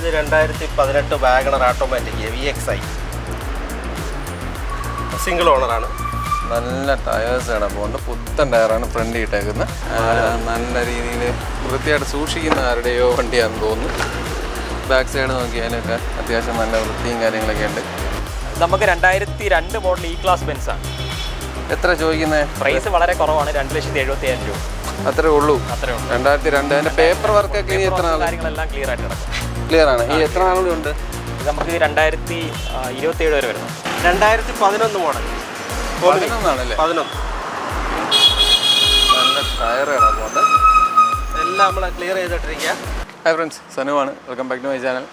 ഇത് 2018 WagonR automatic VXI single ഓണറാണ്. നല്ല ടയേഴ്സ് കിടപ്പുണ്ട്. പുത്തൻ ടയറാണ് ഫ്രണ്ട് ഇട്ടേക്കുന്നത്. നല്ല രീതിയിൽ വൃത്തിയായിട്ട് സൂക്ഷിക്കുന്ന ആരുടെയോ വണ്ടിയാണെന്ന് തോന്നുന്നു. ബാക്ക് സൈഡ് നോക്കിയാലൊക്കെ അത്യാവശ്യം നല്ല വൃത്തിയും കാര്യങ്ങളൊക്കെ ഉണ്ട്. നമുക്ക് 2002 മോഡൽ E ക്ലാസ് ബെൻസ് ആണ്. എത്ര ചോദിക്കുന്നത്? പ്രൈസ് വളരെ കുറവാണ്, 2,75,000 രൂപ. അത്രേ ഉള്ളൂ. 2002. അതിൻ്റെ പേപ്പർ വർക്കൊക്കെ ഇനി എത്ര നാൾ? കാര്യങ്ങളെല്ലാം ക്ലിയർ ആയിട്ട് കിടക്കും. ക്ലിയർ ആണ്. ഈ എത്ര നാളുകൂടി ഉണ്ട്? ഇത് നമുക്ക് 2027 വരെ വരുന്നു. 2011 മോഡൽ. 11 11 നല്ല ടയർ കിടപ്പുണ്ട്. എല്ലാം നമ്മൾ ക്ലിയർ ചെയ്തിട്ടിരിക്കുക. ഹായ് ഫ്രണ്ട്സ്, സനുവാണ്. Welcome back to my channel.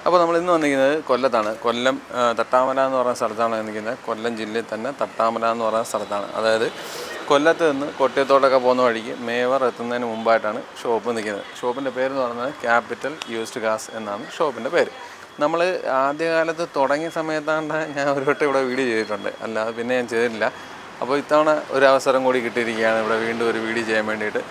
അപ്പോൾ നമ്മൾ ഇന്ന് വന്നിരിക്കുന്നത് കൊല്ലത്താണ്. കൊല്ലം തട്ടാമല എന്ന് പറയുന്ന സ്ഥലത്താണ് വന്നിരിക്കുന്നത്. കൊല്ലം ജില്ലയിൽ തന്നെ തട്ടാമല എന്ന് പറയുന്ന സ്ഥലത്താണ്. അതായത് കൊല്ലത്ത് നിന്ന് കൊട്ടിയത്തോട്ടൊക്കെ പോകുന്ന വഴിക്ക് മേവർ എത്തുന്നതിന് മുമ്പായിട്ടാണ് ഷോപ്പ് നിൽക്കുന്നത്. ഷോപ്പിൻ്റെ പേരെന്ന് പറയുന്നത് ക്യാപിറ്റൽ യൂസ്ഡ് കാർസ് എന്നാണ് ഷോപ്പിൻ്റെ പേര്. നമ്മൾ ആദ്യകാലത്ത് തുടങ്ങിയ സമയത്താണ് ഞാൻ ഒരു വട്ടം ഇവിടെ വീഡിയോ ചെയ്തിട്ടുണ്ട്, അല്ലാതെ പിന്നെ ഞാൻ ചെയ്തിട്ടില്ല. അപ്പോൾ ഇത്തവണ ഒരു അവസരം കൂടി കിട്ടിയിരിക്കുകയാണ് ഇവിടെ വീണ്ടും ഒരു വീഡിയോ ചെയ്യാൻ വേണ്ടിയിട്ട്.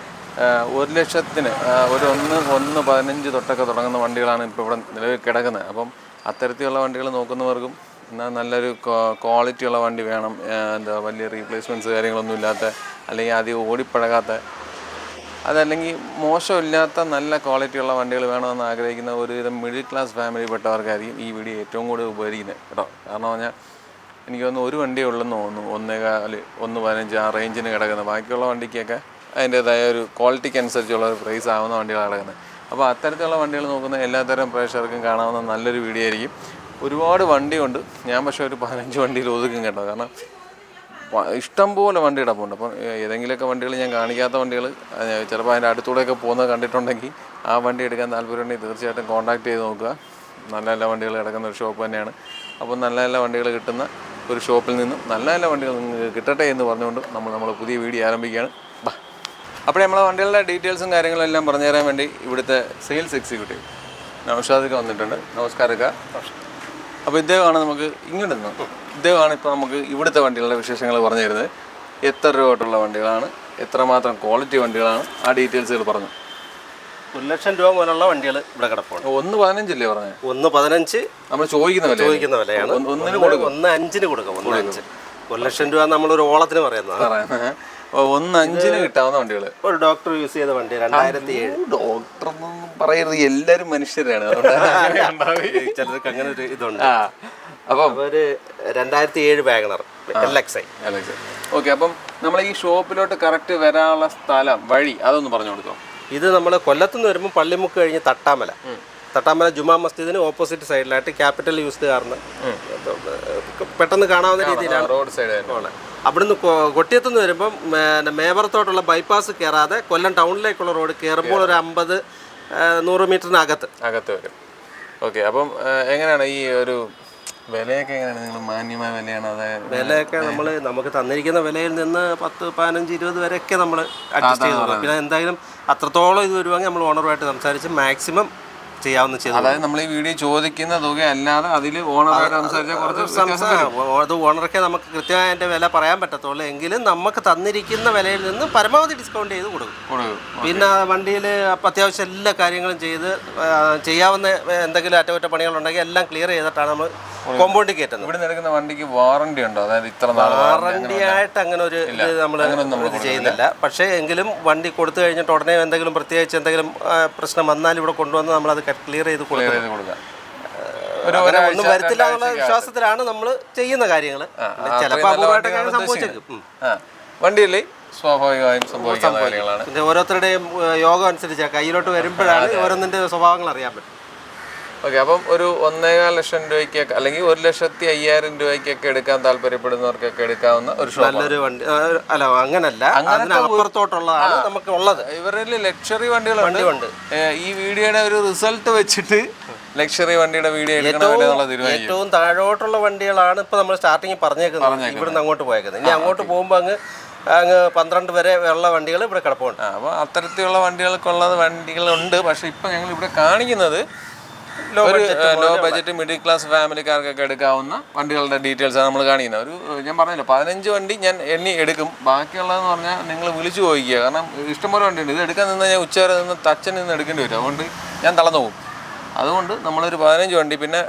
1 ലക്ഷത്തിന് ഒരു 1.15 തൊട്ടൊക്കെ തുടങ്ങുന്ന വണ്ടികളാണ് ഇപ്പോൾ ഇവിടെ നിലവിൽ കിടക്കുന്നത്. അപ്പം അത്തരത്തിലുള്ള വണ്ടികൾ നോക്കുന്നവർക്കും എന്നാൽ നല്ലൊരു ക്വാളിറ്റിയുള്ള വണ്ടി വേണം, എന്താ വലിയ റീപ്ലേസ്മെൻറ്റ്സ് കാര്യങ്ങളൊന്നും ഇല്ലാത്ത, അല്ലെങ്കിൽ അധികം ഓടിപ്പഴകാത്ത, അതല്ലെങ്കിൽ മോശമില്ലാത്ത നല്ല ക്വാളിറ്റിയുള്ള വണ്ടികൾ വേണമെന്ന് ആഗ്രഹിക്കുന്ന ഒരുവിധം മിഡിൽ ക്ലാസ് ഫാമിലി പെട്ടവർക്കായിരിക്കും ഈ വീഡിയോ ഏറ്റവും കൂടുതൽ ഉപകരിക്കുന്നത് കേട്ടോ. കാരണം പറഞ്ഞാൽ എനിക്ക് തോന്നുന്നു ഒരു വണ്ടിയേ ഉള്ളെന്ന് തോന്നുന്നു, 1.4, 1.15 ആ റേഞ്ചിന് കിടക്കുന്നത്. ബാക്കിയുള്ള വണ്ടിക്കൊക്കെ അതിൻ്റേതായ ഒരു ക്വാളിറ്റിക്ക് അനുസരിച്ചുള്ള ഒരു പ്രൈസ് ആവുന്ന വണ്ടികളാണ് കിടക്കുന്നത്. അപ്പോൾ അത്തരത്തിലുള്ള വണ്ടികൾ നോക്കുന്ന എല്ലാത്തരം പ്രേക്ഷകർക്കും കാണാവുന്ന നല്ലൊരു വീഡിയോ ആയിരിക്കും. ഒരുപാട് വണ്ടിയുണ്ട്. ഞാൻ പക്ഷേ ഒരു 15 വണ്ടിയിൽ ഒതുക്കും കേട്ടോ. കാരണം ഇഷ്ടംപോലെ വണ്ടി കിടപ്പുണ്ട്. അപ്പം ഏതെങ്കിലുമൊക്കെ വണ്ടികൾ ഞാൻ കാണിക്കാത്ത വണ്ടികൾ ചിലപ്പോൾ അതിൻ്റെ അടുത്തൂടെയൊക്കെ പോകുന്നത് കണ്ടിട്ടുണ്ടെങ്കിൽ ആ വണ്ടി എടുക്കാൻ താല്പര്യമുണ്ടെങ്കിൽ തീർച്ചയായിട്ടും കോൺടാക്ട് ചെയ്ത് നോക്കുക. നല്ല നല്ല വണ്ടികൾ കിടക്കുന്ന ഒരു ഷോപ്പ് തന്നെയാണ്. അപ്പോൾ നല്ല നല്ല വണ്ടികൾ കിട്ടുന്ന ഒരു ഷോപ്പിൽ നിന്നും നല്ല നല്ല വണ്ടികൾ നിങ്ങൾക്ക് കിട്ടട്ടെ എന്ന് പറഞ്ഞുകൊണ്ട് നമ്മൾ പുതിയ വീഡിയോ ആരംഭിക്കുകയാണ്. അപ്പോൾ നമ്മളെ വണ്ടികളുടെ ഡീറ്റെയിൽസും കാര്യങ്ങളും എല്ലാം പറഞ്ഞു തരാൻ വേണ്ടി ഇവിടുത്തെ സെയിൽസ് എക്സിക്യൂട്ടീവ് നൗഷാദൊക്കെ വന്നിട്ടുണ്ട്. നമസ്കാരമൊക്കെ. അപ്പോൾ ഇദ്ദേഹമാണ് നമുക്ക് ഇങ്ങോട്ട് നിന്ന് ഇദ്ദേഹമാണ് ഇപ്പോൾ നമുക്ക് ഇവിടുത്തെ വണ്ടികളുടെ വിശേഷങ്ങൾ പറഞ്ഞു തരുന്നത്. എത്ര രൂപ തൊട്ടുള്ള വണ്ടികളാണ്, എത്രമാത്രം ക്വാളിറ്റി വണ്ടികളാണ്, ആ ഡീറ്റെയിൽസുകൾ പറഞ്ഞു. 1 ലക്ഷം രൂപ മുതലുള്ള വണ്ടികൾ ഇവിടെ കിടപ്പുണ്ട്. 1.15 അല്ലേ പറഞ്ഞത്? 1.15 നമ്മൾ ചോദിക്കുന്ന വിലയാണ്. 1.5 കൊടുക്കാം. 1 ലക്ഷം രൂപ നമ്മളൊരു ഓളത്തിന് പറയുന്നത്. 1.5 കിട്ടാവുന്ന വണ്ടികൾ. ഒരു ഡോക്ടർ യൂസ് ചെയ്ത വണ്ടി 2007. ഡോക്ടർ ഒന്നും പറയരുത്, എല്ലാവരും മനുഷ്യരാണ്. ചിലർക്ക് അങ്ങനെ ഒരു ഇതുണ്ട്. അപ്പം ഒരു 2007 വാഗണർ LXI. ഓക്കെ. അപ്പം നമ്മൾ ഈ ഷോപ്പിലോട്ട് കറക്റ്റ് വരാനുള്ള സ്ഥലം, വഴി അതൊന്ന് പറഞ്ഞു കൊടുക്കാം. ഇത് നമ്മൾ കൊല്ലത്തുനിന്ന് വരുമ്പോൾ പള്ളിമുക്ക് കഴിഞ്ഞ് തട്ടാമല ജുമാ മസ്ജിദിന് ഓപ്പോസിറ്റ് സൈഡിലായിട്ട് ക്യാപിറ്റൽ യൂസ്ഡ് കാറിന് പെട്ടെന്ന് കാണാവുന്ന രീതിയിലാണ് റോഡ് സൈഡ്. അവിടുന്ന് കൊട്ടിയത്തുനിന്ന് വരുമ്പം മേവറത്തോട്ടുള്ള ബൈപ്പാസ് കയറാതെ കൊല്ലം ടൗണിലേക്കുള്ള റോഡ് കയറുമ്പോൾ ഒരു 50-100 മീറ്ററിനകത്ത് വരും. ഓക്കെ. അപ്പം എങ്ങനെയാണ് ഈ ഒരു വിലയൊക്കെ എങ്ങനെയാണ്? നിങ്ങൾ മാന്യമായ വിലയാണ്? അതായത് വിലയൊക്കെ നമുക്ക് തന്നിരിക്കുന്ന വിലയിൽ നിന്ന് 10, 15, 20 വരെയൊക്കെ നമ്മൾ അഡ്ജസ്റ്റ് ചെയ്തു. പിന്നെ എന്തായാലും അത്രത്തോളം ഇത് വരുവാണെങ്കിൽ നമ്മൾ ഓണറുമായിട്ട് സംസാരിച്ച് മാക്സിമം ചെയ്യാവുന്ന ചെയ്തു. അതായത് നമ്മൾ ഈ വീഡിയോ ചോദിക്കുന്ന തുക അല്ലാതെ അതിൽ ഓണറുമായിട്ട് സംസാരിച്ചാൽ കുറച്ച് അത് ഓണറൊക്കെ നമുക്ക് കൃത്യമായി അതിൻ്റെ വില പറയാൻ പറ്റത്തുള്ളൂ. എങ്കിലും നമുക്ക് തന്നിരിക്കുന്ന വിലയിൽ നിന്ന് പരമാവധി ഡിസ്കൗണ്ട് ചെയ്ത് കൊടുക്കും. പിന്നെ വണ്ടിയിൽ അത്യാവശ്യം എല്ലാ കാര്യങ്ങളും ചെയ്യാവുന്ന എന്തെങ്കിലും അറ്റകുറ്റപ്പണികളുണ്ടെങ്കിൽ എല്ലാം ക്ലിയർ ചെയ്തിട്ടാണ് നമ്മൾ കോമ്പൗണ്ടിൽ കയറ്റുന്നത്. ഇവിടെ നടക്കുന്ന വണ്ടിക്ക് വാറണ്ടി ഉണ്ടോ? അതായത് ഇത്ര വാറണ്ടി ആയിട്ട് അങ്ങനെ ഒരു ഇത് നമ്മൾ ചെയ്യുന്നില്ല. പക്ഷേ എങ്കിലും വണ്ടി കൊടുത്തു കഴിഞ്ഞിട്ട് ഉടനെ എന്തെങ്കിലും പ്രത്യേകിച്ച് എന്തെങ്കിലും പ്രശ്നം വന്നാൽ ഇവിടെ കൊണ്ടുവന്ന് നമ്മളത് ക്ലിയർ ചെയ്ത് കൊടുക്കാം. ഒന്നും വരത്തില്ല എന്നുള്ള വിശ്വാസത്തിലാണ് നമ്മൾ ചെയ്യുന്ന കാര്യങ്ങൾ. ചിലപ്പോൾ അപൂർവമായിട്ടൊക്കെ സംഭവിച്ചേക്കും. വണ്ടിയല്ലേ സ്വാഭാവികമായും സംഭവിക്കുന്ന കാര്യങ്ങളാണ്. പിന്നെ ഓരോരുത്തരുടെയും യോഗം അനുസരിച്ച് കയ്യിലോട്ട് വരുമ്പോഴാണ് ഓരോന്നിൻ്റെ സ്വഭാവങ്ങൾ അറിയാൻ പറ്റും. ഓക്കെ. അപ്പം ഒരു 1.25 ലക്ഷം രൂപയ്ക്കൊക്കെ അല്ലെങ്കിൽ 1,05,000 രൂപയ്ക്കൊക്കെ എടുക്കാൻ താല്പര്യപ്പെടുന്നവർക്കൊക്കെ എടുക്കാവുന്ന ഒരു നല്ലൊരു വണ്ടി അല്ല, അങ്ങനല്ല, അതിനപ്പുറത്തോട്ടുള്ളതാണ് നമുക്ക് ഉള്ളത്. ഇവരിൽ ലക്ഷറി വണ്ടികളുണ്ട്. ഈ വീഡിയോയുടെ ഒരു റിസൾട്ട് വെച്ചിട്ട് ലക്ഷറി വണ്ടിയുടെ വീഡിയോ ഏറ്റവും താഴോട്ടുള്ള വണ്ടികളാണ് ഇപ്പൊ നമ്മൾ സ്റ്റാർട്ടിങ് പറഞ്ഞേക്കുന്നത്. ഇവിടുന്ന് അങ്ങോട്ട് പോയേക്കുന്നത്. ഇനി അങ്ങോട്ട് പോകുമ്പോൾ അങ്ങ് 12 വരെ ഉള്ള വണ്ടികൾ ഇവിടെ കിടപ്പുണ്ട്. അപ്പോൾ അത്തരത്തിലുള്ള വണ്ടികളുണ്ട്. പക്ഷെ ഇപ്പൊ ഞങ്ങൾ ഇവിടെ കാണിക്കുന്നത് ലോ ബഡ്ജറ്റ് മിഡിൽ ക്ലാസ് ഫാമിലിക്കാർക്കൊക്കെ എടുക്കാവുന്ന വണ്ടികളുടെ ഡീറ്റെയിൽസ് ആണ് നമ്മൾ കാണിക്കുന്നത്. ഞാൻ പറഞ്ഞല്ലോ 15 വണ്ടി ഞാൻ എണ്ണി എടുക്കും. ബാക്കിയുള്ളതെന്ന് പറഞ്ഞാൽ നിങ്ങൾ വിളിച്ചു ചോദിക്കുക. കാരണം ഇഷ്ടംപോലെ വണ്ടിയുണ്ട്. ഇത് എടുക്കാൻ നിന്ന് ഞാൻ ഉച്ചവരെ നിന്ന് തച്ചൻ നിന്ന് എടുക്കേണ്ടി വരും. അതുകൊണ്ട് ഞാൻ തളർന്നു പോകും. അതുകൊണ്ട് നമ്മളൊരു 15 വണ്ടി. പിന്നെ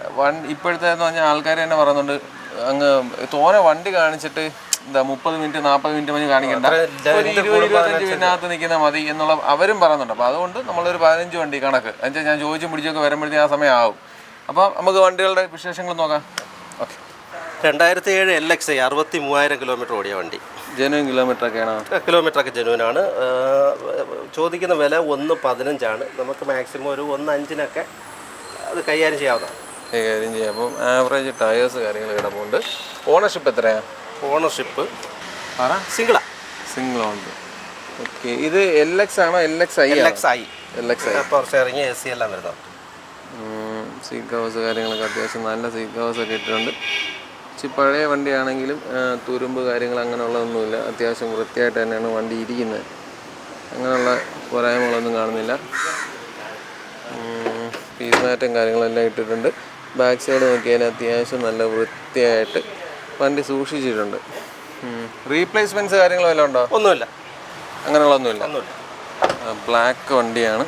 ഇപ്പോഴത്തെ എന്ന് പറഞ്ഞാൽ ആൾക്കാർ തന്നെ പറയുന്നുണ്ട് അങ്ങ് തോനെ വണ്ടി കാണിച്ചിട്ട് എന്താ 30 മിനിറ്റ് 40 മിനിറ്റ് മതി കാണിക്കണ്ട, ഒരു 20-25 മിനിറ്റിനകത്ത് നിൽക്കുന്ന മതി എന്നുള്ള അവരും പറയുന്നുണ്ട്. അപ്പോൾ അതുകൊണ്ട് നമ്മളൊരു 15 വണ്ടി കണക്ക് എന്നുവെച്ചാൽ ഞാൻ ചോദിച്ചും പിടിച്ചൊക്കെ വരുമ്പോഴത്തേക്കും ആ സമയം ആവും. അപ്പോൾ നമുക്ക് വണ്ടികളുടെ വിശേഷങ്ങൾ നോക്കാം. ഓക്കെ. 2007 LXi 63,000 കിലോമീറ്റർ ഓടിയ വണ്ടി. ജെനുവിൻ കിലോമീറ്ററൊക്കെയാണോ? കിലോമീറ്ററൊക്കെ ജെനുവിനാണ്. ചോദിക്കുന്ന വില 1.15 നമുക്ക് മാക്സിമം ഒരു 1.5 അത് കൈകാര്യം ചെയ്യാവുന്നതാണ്. കൈകാര്യം ചെയ്യാം. അപ്പം ആവറേജ് ടയേഴ്സ് കാര്യങ്ങൾ കിടപ്പുണ്ട്. ഓണർഷിപ്പ് എത്രയാണ്? ഓണർഷിപ്പ് സിംഗിളാണ്. ഓക്കെ. ഇത് LX ആണോ LXi? LXi power steering AC എല്ലാം വരുന്നത്. സീറ്റ് കവേഴ്സ് കാര്യങ്ങളൊക്കെ അത്യാവശ്യം നല്ല സീറ്റ് കവേഴ്സൊക്കെ ഇട്ടിട്ടുണ്ട്. പഴയ വണ്ടിയാണെങ്കിലും തുരുമ്പ് കാര്യങ്ങൾ അങ്ങനെയുള്ളതൊന്നുമില്ല. അത്യാവശ്യം വൃത്തിയായിട്ട് തന്നെയാണ് വണ്ടി ഇരിക്കുന്നത്. അങ്ങനെയുള്ള പോരായ്മകളൊന്നും കാണുന്നില്ല. പീസ് മാറ്റും കാര്യങ്ങളെല്ലാം ഇട്ടിട്ടുണ്ട്. ബാക്ക് സൈഡ് നോക്കിയാൽ അത്യാവശ്യം നല്ല വൃത്തിയായിട്ട് വണ്ടി സൂക്ഷിച്ചിട്ടുണ്ട്. റീപ്ലേസ്മെൻറ്റ്സ് കാര്യങ്ങളും വല്ലതും ഉണ്ടോ? ഒന്നുമില്ല, അങ്ങനെയുള്ളതൊന്നുമില്ല. ബ്ലാക്ക് വണ്ടിയാണ്.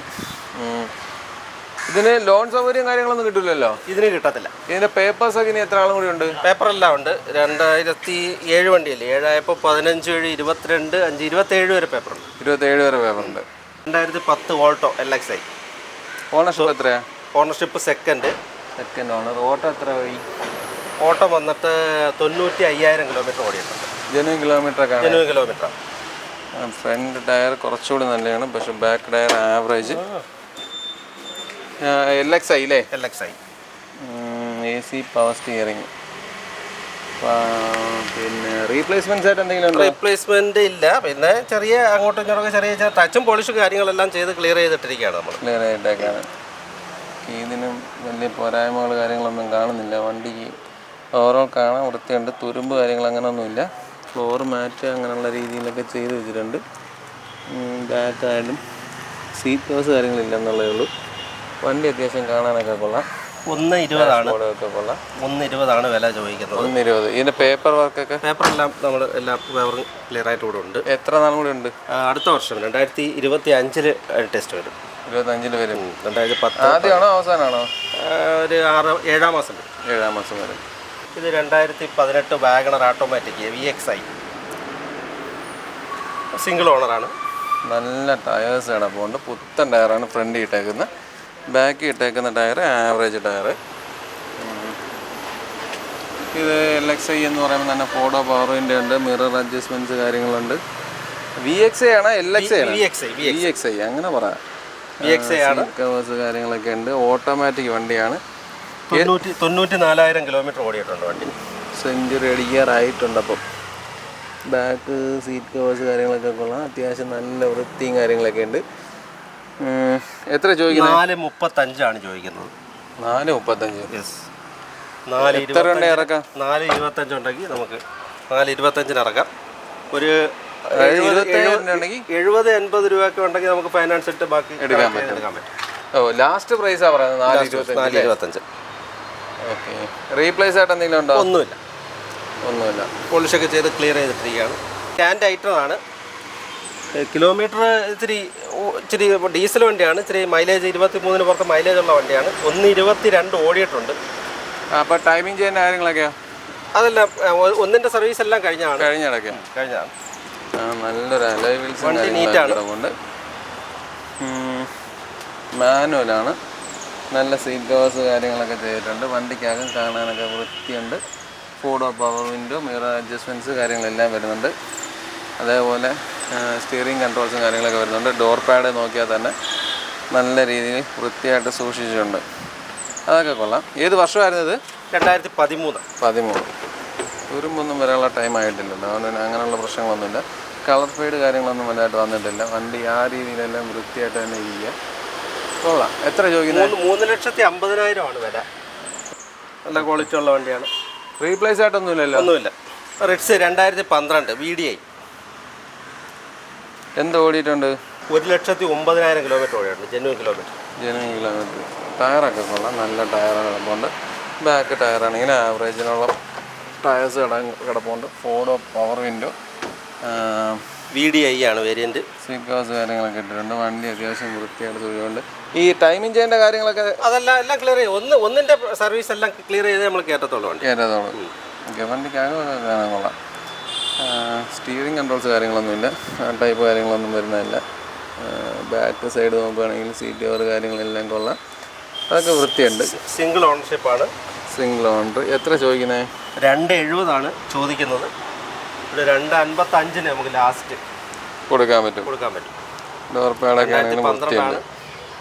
ഇതിന് ലോൺ സൗകര്യം കാര്യങ്ങളൊന്നും കിട്ടില്ലല്ലോ? ഇതിന് കിട്ടത്തില്ല. ഇതിൻ്റെ പേപ്പേഴ്സൊക്കെ ഇനി എത്ര ആളും കൂടി ഉണ്ട്? പേപ്പറെല്ലാം ഉണ്ട്. 2007 വണ്ടിയല്ലേ, 7 15 22 5 27 വരെ പേപ്പറുണ്ട്. 27 വരെ പേപ്പറുണ്ട്. 2010 ഓൾട്ടോ LXi. ഓണർഷിപ്പ് എത്രയാ? Ownership second owner. ഓട്ടോ എത്ര പോയി? ഓട്ടം വന്നിട്ട് 95,000 കിലോമീറ്റർ ഓടിയിട്ടുണ്ട്. ജെനുവിൻ കിലോമീറ്ററൊക്കെ? Genuine kilometre. ഫ്രണ്ട് ടയർ കുറച്ചുകൂടി നല്ലതാണ്, പക്ഷെ ബാക്ക് ടയർ ആവറേജ്. LXi അല്ലേ? LXi. AC power steering. പിന്നെ റീപ്ലേസ്മെൻറ്റ്സ് ആയിട്ട് എന്തെങ്കിലും ഉണ്ടോ? റീപ്ലേസ്മെൻറ്റ് ഇല്ല. പിന്നെ ചെറിയ അങ്ങോട്ടും ഇങ്ങോട്ടൊക്കെ ചെറിയ ടച്ചും പോളിഷും കാര്യങ്ങളെല്ലാം ചെയ്ത് ക്ലിയർ ചെയ്തിട്ടിരിക്കുകയാണ് നമ്മൾ. ക്ലിയർ ആയിട്ടേക്കാണ്. ഇതിനും വലിയ പോരായ്മകൾ കാര്യങ്ങളൊന്നും കാണുന്നില്ല. വണ്ടിക്ക് ഓവറോൾ കാണാൻ വൃത്തിയുണ്ട്. തുരുമ്പ് കാര്യങ്ങൾ അങ്ങനെയൊന്നുമില്ല. ഫ്ലോർ മാറ്റ് അങ്ങനെയുള്ള രീതിയിലൊക്കെ ചെയ്ത് വെച്ചിട്ടുണ്ട്. ബാക്കായാലും സീറ്റ് കവേഴ്സ് കാര്യങ്ങളില്ലെന്നുള്ളതേ ഉള്ളൂ. വണ്ടി അത്യാവശ്യം കാണാനൊക്കെ കൊള്ളാം. 1.20 വില ചോദിക്കുന്നത്. 1.20. ഇതിൻ്റെ പേപ്പർ വർക്കൊക്കെ? പേപ്പറെല്ലാം നമ്മൾ എല്ലാ പേപ്പറും ക്ലിയർ ആയിട്ട് കൂടെ ഉണ്ട്. എത്ര നാളും കൂടി ഉണ്ട്? അടുത്ത വർഷം 2025 ടെസ്റ്റ് വരും. 25 വരും. 2010 ആദ്യമാണോ അവസാനമാണോ? ഒരു 7-ാം മാസം വരും. 7-ാം മാസം വരും. ഇത് 2018 വാഗണർ ഓട്ടോമാറ്റിക് VXi. സിംഗിൾ ഓണറാണ്. നല്ല ടയേഴ്സ് കിടപ്പുണ്ട്. പുത്തൻ ടയറാണ് ഫ്രണ്ട് ഇട്ടേക്കുന്നത്. ബാക്ക് ഇട്ടേക്കുന്ന ടയർ ആവറേജ് ടയർ. ഇത് LXi എന്ന് പറയുമ്പോൾ തന്നെ ഫോർഡോ പവർ വിൻഡോ ഉണ്ട്. മിറർ അഡ്ജസ്റ്റ്മെൻറ്റ്സ് കാര്യങ്ങളുണ്ട്. VXi ആണോ LXi ആണോ? VXi അങ്ങനെ പറയാം. കവേഴ്സ് കാര്യങ്ങളൊക്കെ ഉണ്ട്. ഓട്ടോമാറ്റിക് വണ്ടിയാണ്. 94,000 കിലോമീറ്റർ ഓടിയിട്ടുണ്ട് വണ്ടി. സെഞ്ചുറി അടിക്കാറായിട്ടുണ്ട്. അപ്പം ബാക്ക് സീറ്റ് കവേഴ്സ് കാര്യങ്ങളൊക്കെ കൊള്ളാം. അത്യാവശ്യം നല്ല വൃത്തിയും കാര്യങ്ങളൊക്കെ ഉണ്ട്. എത്ര ചോദിക്കുന്നത്? 4.35 ചോദിക്കുന്നത്. 4.35. യെസ്. 4.25 ഇറക്കാം. 4.25 ഉണ്ടെങ്കിൽ നമുക്ക് 4.25 ഇറക്കാം. ഒരു 70-80 രൂപയൊക്കെ ഉണ്ടെങ്കിൽ നമുക്ക് ഫൈനാൻസ് ഇട്ട് ബാക്കി എടുക്കാൻ പറ്റും. ഓ, ലാസ്റ്റ് പ്രൈസാണ് പറയുന്നത് 4.25. ഓക്കെ. റീപ്ലേസ് ആയിട്ട് എന്തെങ്കിലും ഉണ്ടോ? ഒന്നുമില്ല. പോളിഷൊക്കെ ചെയ്ത് ക്ലിയർ ചെയ്തിട്ടിരിക്കുകയാണ്. സ്റ്റാൻഡ് ഐറ്റമാണ്. കിലോമീറ്റർ ഇച്ചിരി ഡീസൽ വണ്ടിയാണ്. ഇച്ചിരി മൈലേജ് 23 പുറത്ത് മൈലേജ് ഉള്ള വണ്ടിയാണ്. 1.22 ഓടിയിട്ടുണ്ട്. അപ്പോൾ ടൈമിംഗ് ചെയ്യുന്ന കാര്യങ്ങളൊക്കെയോ? അതെല്ലാം ഒന്നിൻ്റെ സർവീസ് എല്ലാം കഴിഞ്ഞതാണ്. നല്ലൊരു അലോയ് വീൽസ് വണ്ടി നീറ്റാണ്. മാനുവലാണ്. നല്ല സീറ്റ് കവേഴ്സ് കാര്യങ്ങളൊക്കെ ചെയ്തിട്ടുണ്ട്. വണ്ടിക്കകം കാണാനൊക്കെ വൃത്തിയുണ്ട്. ഫോർഡോ പവർ വിൻഡോ, മിറർ അഡ്ജസ്റ്റ്മെൻറ്റ്സ് കാര്യങ്ങളെല്ലാം വരുന്നുണ്ട്. അതേപോലെ സ്റ്റിയറിംഗ് കൺട്രോൾസും കാര്യങ്ങളൊക്കെ വരുന്നുണ്ട്. ഡോർ പാഡ് നോക്കിയാൽ തന്നെ നല്ല രീതിയിൽ വൃത്തിയായിട്ട് സൂക്ഷിച്ചിട്ടുണ്ട്. അതൊക്കെ കൊള്ളാം. ഏത് വർഷമായിരുന്നു ഇത്? 2013. തുരുമ്പൊന്നും വരാനുള്ള ടൈം ആയിട്ടില്ലല്ലോ. അതുകൊണ്ട് അങ്ങനെയുള്ള പ്രശ്നങ്ങളൊന്നുമില്ല. കളർ ഫെയ്ഡ് കാര്യങ്ങളൊന്നും വലുതായിട്ട് വന്നിട്ടില്ല. വണ്ടി ആ രീതിയിലെല്ലാം വൃത്തിയായിട്ട് തന്നെ ഇരിക്കുക. കൊള്ളാം. എത്ര ചോദിക്കുന്നത്? 3,50,000 വില. നല്ല ക്വാളിറ്റി ഉള്ള വണ്ടിയാണ്. റീപ്ലേസ് ആയിട്ടൊന്നുമില്ലല്ലോ? ഒന്നുമില്ല. Ritz 2012 VDI. എന്ത് ഓടിയിട്ടുണ്ട്? 1,09,000 കിലോമീറ്റർ ഓടിയിട്ടുണ്ട്. Genuine kilometre. ടയറൊക്കെ കൊള്ളാം. നല്ല ടയറാണ് കിടപ്പുണ്ട്. ബാക്ക് ടയറാണെങ്കിൽ ആവറേജിനുള്ള ടയേഴ്സ് കിടപ്പുണ്ട്. ഫോർഡോ പവർ വിൻഡോ. VDI ആണ് വേരിയൻറ്റ്. സീറ്റ് കവേഴ്സ് കാര്യങ്ങളൊക്കെ ഇട്ടിട്ടുണ്ട്. വണ്ടി അത്യാവശ്യം വൃത്തിയായിട്ട് തൊഴിലുണ്ട്. ഈ ടൈമിംഗ് ചെയ്യേണ്ട കാര്യങ്ങളൊക്കെ അതെല്ലാം ക്ലിയർ ചെയ്യും. ഒന്നിൻ്റെ സർവീസ് എല്ലാം ക്ലിയർ ചെയ്ത് നമ്മൾ കയറ്റത്തുള്ളൂ വണ്ടി. ഓക്കെ, വണ്ടിക്കകമൊക്കെ കാണാൻ കൊള്ളാം. സ്റ്റീറിംഗ് കൺട്രോൾസ് കാര്യങ്ങളൊന്നുമില്ല, ടൈപ്പ് കാര്യങ്ങളൊന്നും വരുന്നതല്ല. ബാക്ക് സൈഡ് നോക്കുകയാണെങ്കിൽ സീറ്റ് കവർ കാര്യങ്ങളെല്ലാം കൊള്ളാം, അതൊക്കെ വൃത്തിയുണ്ട്. സിംഗിൾ ഓണർഷിപ്പാണ്. Single owner. എത്ര ചോദിക്കുന്നത്? 270 ചോദിക്കുന്നത്. ഒരു 255 നമുക്ക് ലാസ്റ്റ് കൊടുക്കാൻ പറ്റും. ഡോർ പാഡൊക്കെ ആണെങ്കിലും വൃത്തിയുണ്ട്.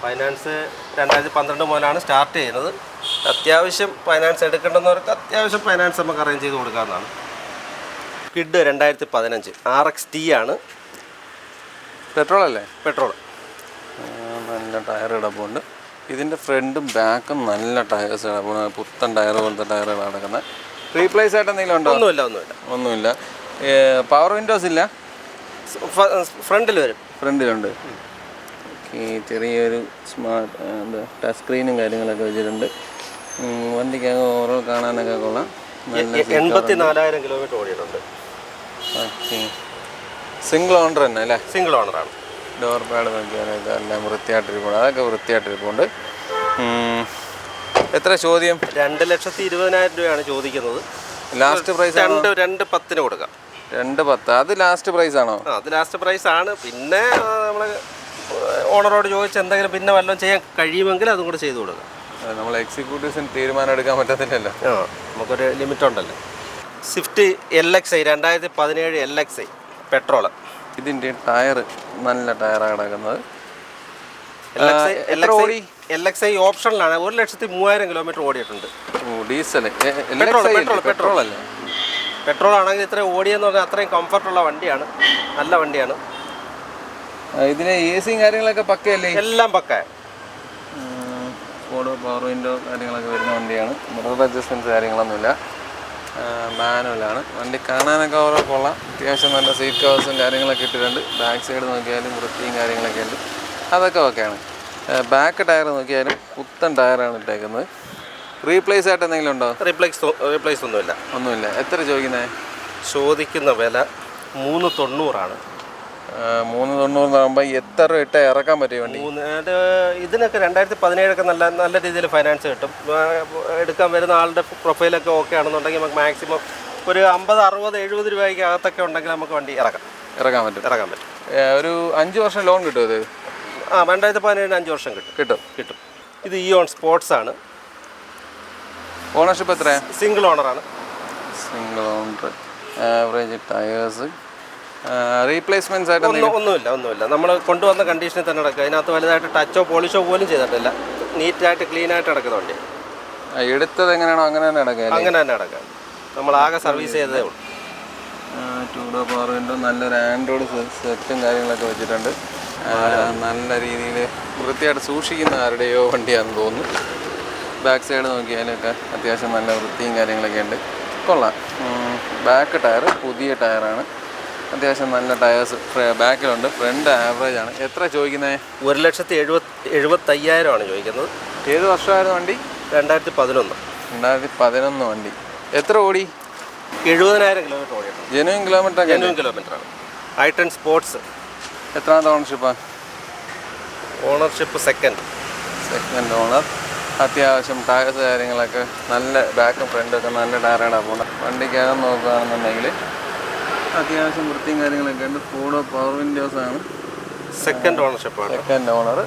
ഫൈനാൻസ് 2012 മുതലാണ് സ്റ്റാർട്ട് ചെയ്യുന്നത്. അത്യാവശ്യം ഫൈനാൻസ് എടുക്കേണ്ടുന്നവർക്ക് അത്യാവശ്യം ഫൈനാൻസ് നമുക്ക് അറേഞ്ച് ചെയ്ത് കൊടുക്കാവുന്നതാണ്. കിഡ് 2015 RXT ആണ്. പെട്രോൾ അല്ലേ? പെട്രോൾ. നല്ല ടയർ കിടപ്പുണ്ട്. ഇതിൻ്റെ ഫ്രണ്ടും ബാക്കും നല്ല ടയേഴ്സ് കിടപ്പുണ്ട്. പുത്തൻ ടയർ പോലത്തെ ടയറുകളാണ് കിടക്കുന്നത്. റീപ്ലേസ് ആയിട്ട് എന്തെങ്കിലും ഉണ്ടോ? ഒന്നുമില്ല. പവർ വിൻഡോസ് ഇല്ല. ഫ്രണ്ടിൽ വരും. ഫ്രണ്ടിലുണ്ട്. ചെറിയൊരു സ്മാർട്ട് ടച്ച് സ്ക്രീനും കാര്യങ്ങളൊക്കെ വെച്ചിട്ടുണ്ട്. വണ്ടിക്കകത്ത് ഓവറോൾ കാണാനൊക്കെ കൊള്ളാം. 84,000 കിലോമീറ്റർ ഓടിയിട്ടുണ്ട്. ഓക്കെ, സിംഗിൾ ഓണർ തന്നെ അല്ലേ? സിംഗിൾ ഓണറാണ്. ഡോർ പാഡ് നോക്കിയാലൊക്കെ എല്ലാം വൃത്തിയായിട്ടിരിപ്പുണ്ട്. അതൊക്കെ വൃത്തിയായിട്ടിരിപ്പുണ്ട്. എത്ര ചോദ്യം? 2,20,000 രൂപയാണ് ചോദിക്കുന്നത്. ലാസ്റ്റ് പ്രൈസ് 2,10 കൊടുക്കാം. 2,10. അത് ലാസ്റ്റ് പ്രൈസ് ആണോ? അത് ലാസ്റ്റ് പ്രൈസ് ആണ്. പിന്നെ നമ്മൾ ഓണറോട് ചോദിച്ച് എന്തെങ്കിലും പിന്നെ വല്ലതും ചെയ്യാൻ കഴിയുമെങ്കിൽ അതും കൂടെ ചെയ്തു കൊടുക്കാം. നമ്മൾ എക്സിക്യൂട്ടീവ്സിന് തീരുമാനം എടുക്കാൻ പറ്റത്തില്ലല്ലോ. നമുക്കൊരു ലിമിറ്റ് ഉണ്ടല്ലോ. Swift LXi 2017 LXi petrol. ഇതിൻ്റെ ടയർ നല്ല ടയറാണ് കിടക്കുന്നത്. LXi ഓപ്ഷനിലാണ്. 1,03,000 കിലോമീറ്റർ ഓടിയിട്ടുണ്ട്. ഡീസൽ പെട്രോൾ അല്ലേ? പെട്രോൾ ആണെങ്കിൽ ഇത്രയും ഓടിയെന്ന് പറഞ്ഞാൽ അത്രയും കംഫർട്ടുള്ള വണ്ടിയാണ്. നല്ല വണ്ടിയാണ്. ഇതിന് AC കാര്യങ്ങളൊക്കെ പക്കയല്ലേ? എല്ലാം പക്ക. പവർ വിൻഡോ കാര്യങ്ങളൊക്കെ വരുന്ന വണ്ടിയാണ്. മിറർ അഡ്ജസ്റ്റ്മെൻറ്റ്സ് കാര്യങ്ങളൊന്നുമില്ല. മാനുവലാണ്. വണ്ടി കാണാനൊക്കെ ഓരോ കൊള്ളാം. അത്യാവശ്യം നല്ല സീറ്റ് കവേഴ്സും കാര്യങ്ങളൊക്കെ ഇട്ടിട്ടുണ്ട്. ബാക്ക് സൈഡ് നോക്കിയാലും വൃത്തിയും കാര്യങ്ങളൊക്കെ ഉണ്ട്, അതൊക്കെ ഓക്കെയാണ്. ബാക്ക് ടയർ നോക്കിയാലും പുത്തൻ ടയറാണ് ഇട്ടേക്കുന്നത്. റീപ്ലേസ് ആയിട്ട് എന്തെങ്കിലും ഉണ്ടോ? റീപ്ലേസ് ഒന്നുമില്ല. എത്ര ചോദിക്കുന്നത്? ചോദിക്കുന്ന വില 390 390 എത്ര രൂപ ഇട്ട് ഇറക്കാൻ പറ്റിയ വണ്ടി? ഇതിനൊക്കെ 2017 നല്ല രീതിയിൽ ഫൈനാൻസ് കിട്ടും. എടുക്കാൻ വരുന്ന ആളുടെ പ്രൊഫൈലൊക്കെ ഓക്കെ ആണെന്നുണ്ടെങ്കിൽ നമുക്ക് മാക്സിമം ഒരു 50, 60, 70 രൂപയ്ക്ക് അകത്തൊക്കെ ഉണ്ടെങ്കിൽ നമുക്ക് വണ്ടി ഇറക്കാൻ പറ്റും. ഒരു 5 വർഷം ലോൺ കിട്ടും ഇത്? 2017 5 വർഷം കിട്ടും. ഇത് ഇയോൺ സ്പോർട്സ് ആണ്. ഓണർഷിപ്പ് എത്രയാണ്? സിംഗിൾ ഓണറാണ്. Single owner. Average tyres. Replacements ആയിട്ട് ഒന്നുമില്ല. നമ്മൾ കൊണ്ടുവന്ന കണ്ടീഷനിൽ തന്നെ കിടക്കുക. അതിനകത്ത് വലുതായിട്ട് ടച്ചോ പോളിഷോ പോലും ചെയ്തിട്ടില്ല. നീറ്റായിട്ട് ക്ലീനായിട്ട് കിടക്കുന്ന വണ്ടി. എടുത്തത് എങ്ങനെയാണോ അങ്ങനെ തന്നെ കിടക്കുക. നമ്മൾ ആകെ സർവീസ് ചെയ്തതേ ഉള്ളൂ. 2 ഡോർ പവർ വിൻഡോ, നല്ലൊരു ആൻഡ്രോയിഡ് സെറ്റും കാര്യങ്ങളൊക്കെ വെച്ചിട്ടുണ്ട്. നല്ല രീതിയിൽ വൃത്തിയായിട്ട് സൂക്ഷിക്കുന്ന ആരുടെയോ വണ്ടിയാണെന്ന് തോന്നുന്നു. ബാക്ക് സൈഡ് നോക്കിയാലൊക്കെ അത്യാവശ്യം നല്ല വൃത്തിയും കാര്യങ്ങളൊക്കെ ഉണ്ട്, കൊള്ളാം. ബാക്ക് ടയർ പുതിയ ടയറാണ്. അത്യാവശ്യം നല്ല ടയേഴ്സ് ബാക്കിലുണ്ട്. ഫ്രണ്ട് ആവറേജ് ആണ്. എത്ര ചോദിക്കുന്നത്? 1,75,000 ചോദിക്കുന്നത്. ഏത് വർഷമായിരുന്നു വണ്ടി? 2011 വണ്ടി. എത്ര ഓടി? 70,000 കിലോമീറ്റർ ഓടിയിട്ടുണ്ട്. ജെനുവിൻ കിലോമീറ്ററാണ്. i10 sports. എത്രാമത്തെ ഓണർഷിപ്പാണ്? Ownership second owner. അത്യാവശ്യം ടയേഴ്സ് കാര്യങ്ങളൊക്കെ നല്ല ബാക്കും ഫ്രണ്ടൊക്കെ നല്ല ടയറാണ്. അപ്പോൾ വണ്ടിക്കകം നോക്കുകയാണെന്നുണ്ടെങ്കിൽ അത്യാവശ്യം വൃത്തിയും കാര്യങ്ങളൊക്കെ ഉണ്ട്. ഫോർഡ് പവർ വിൻഡോസ് ആണ്. Second owner.